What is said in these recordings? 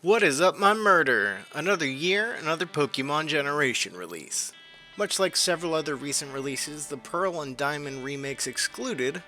What is up, my murder? Another year, another Pokemon Generation release. Much like several other recent releases, the Pearl and Diamond remakes excluded,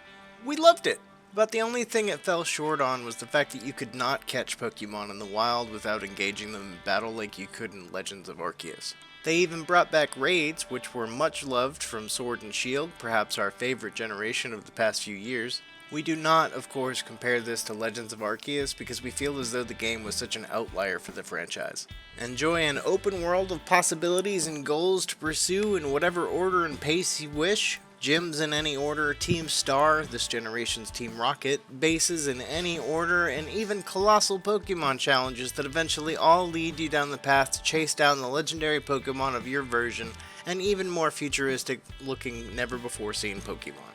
we loved it. But the only thing it fell short on was the fact that you could not catch Pokemon in the wild without engaging them in battle like you could in Legends of Arceus. They even brought back raids, which were much loved from Sword and Shield, perhaps our favorite generation of the past few years. We do not, of course, compare this to Legends of Arceus because we feel as though the game was such an outlier for the franchise. Enjoy an open world of possibilities and goals to pursue in whatever order and pace you wish. Gyms in any order, Team Star, this generation's Team Rocket, bases in any order, and even colossal Pokemon challenges that eventually all lead you down the path to chase down the legendary Pokemon of your version, and even more futuristic looking, never before seen Pokemon.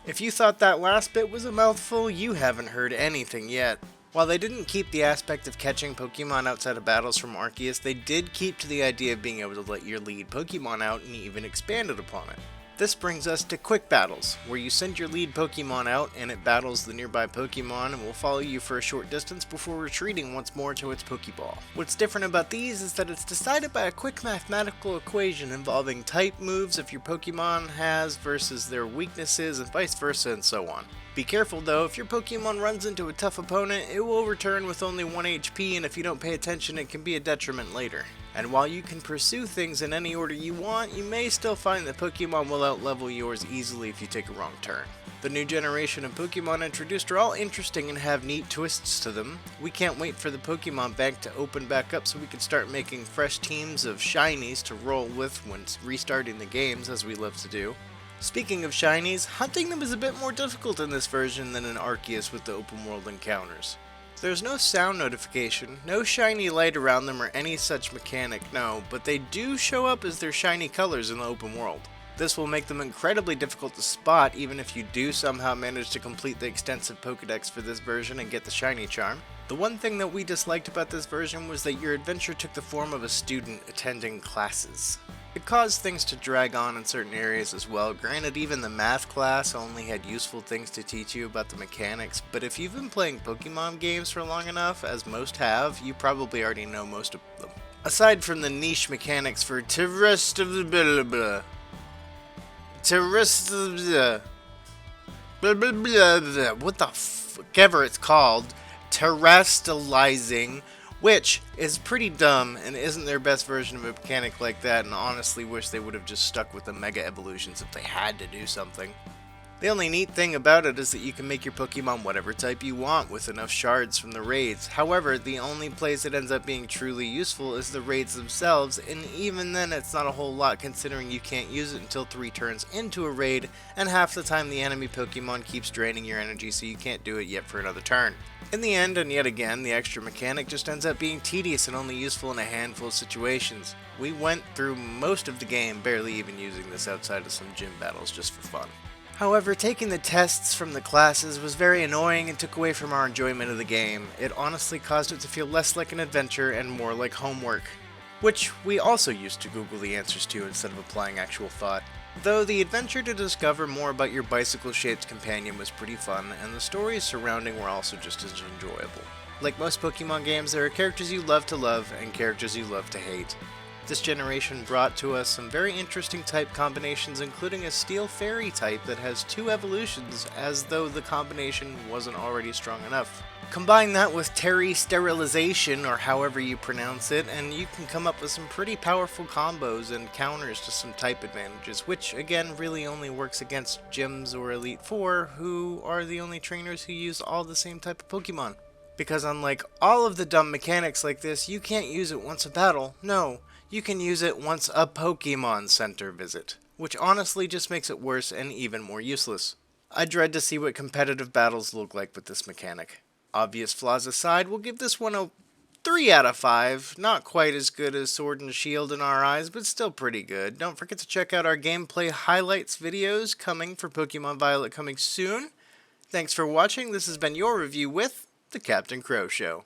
If you thought that last bit was a mouthful, you haven't heard anything yet. While they didn't keep the aspect of catching Pokemon outside of battles from Arceus, they did keep to the idea of being able to let your lead Pokemon out and even expanded upon it. This brings us to quick battles, where you send your lead Pokemon out and it battles the nearby Pokemon and will follow you for a short distance before retreating once more to its Pokeball. What's different about these is that it's decided by a quick mathematical equation involving type moves if your Pokemon has versus their weaknesses and vice versa and so on. Be careful though, if your Pokemon runs into a tough opponent, it will return with only 1 HP, and if you don't pay attention it can be a detriment later. And while you can pursue things in any order you want, you may still find that Pokemon will outlevel yours easily if you take a wrong turn. The new generation of Pokemon introduced are all interesting and have neat twists to them. We can't wait for the Pokemon bank to open back up so we can start making fresh teams of shinies to roll with when restarting the games, as we love to do. Speaking of shinies, hunting them is a bit more difficult in this version than in Arceus with the open world encounters. There's no sound notification, no shiny light around them or any such mechanic, no, but they do show up as their shiny colors in the open world. This will make them incredibly difficult to spot even if you do somehow manage to complete the extensive Pokedex for this version and get the shiny charm. The one thing that we disliked about this version was that your adventure took the form of a student attending classes. It caused things to drag on in certain areas as well. Granted, even the math class only had useful things to teach you about the mechanics, but if you've been playing Pokemon games for long enough, as most have, you probably already know most of them. Aside from the niche mechanics for what the fuck ever it's called, terrestrializing, which is pretty dumb and isn't their best version of a mechanic like that, and honestly wish they would have just stuck with the Mega Evolutions if they had to do something. The only neat thing about it is that you can make your Pokemon whatever type you want with enough shards from the raids. However, the only place it ends up being truly useful is the raids themselves, and even then it's not a whole lot considering you can't use it until 3 turns into a raid, and half the time the enemy Pokemon keeps draining your energy so you can't do it yet for another turn. In the end, and yet again, the extra mechanic just ends up being tedious and only useful in a handful of situations. We went through most of the game barely even using this outside of some gym battles just for fun. However, taking the tests from the classes was very annoying and took away from our enjoyment of the game. It honestly caused it to feel less like an adventure and more like homework, which we also used to Google the answers to instead of applying actual thought. Though the adventure to discover more about your bicycle-shaped companion was pretty fun, and the stories surrounding were also just as enjoyable. Like most Pokemon games, there are characters you love to love and characters you love to hate. This generation brought to us some very interesting type combinations, including a Steel Fairy type that has 2 evolutions, as though the combination wasn't already strong enough. Combine that with Terry Sterilization, or however you pronounce it, and you can come up with some pretty powerful combos and counters to some type advantages, which again really only works against Gyms or Elite Four, who are the only trainers who use all the same type of Pokemon. Because unlike all of the dumb mechanics like this, you can't use it once a battle, no. You can use it once a Pokemon Center visit, which honestly just makes it worse and even more useless. I dread to see what competitive battles look like with this mechanic. Obvious flaws aside, we'll give this one a 3 out of 5. Not quite as good as Sword and Shield in our eyes, but still pretty good. Don't forget to check out our gameplay highlights videos coming for Pokemon Violet coming soon. Thanks for watching. This has been your review with The Captain Crow Show.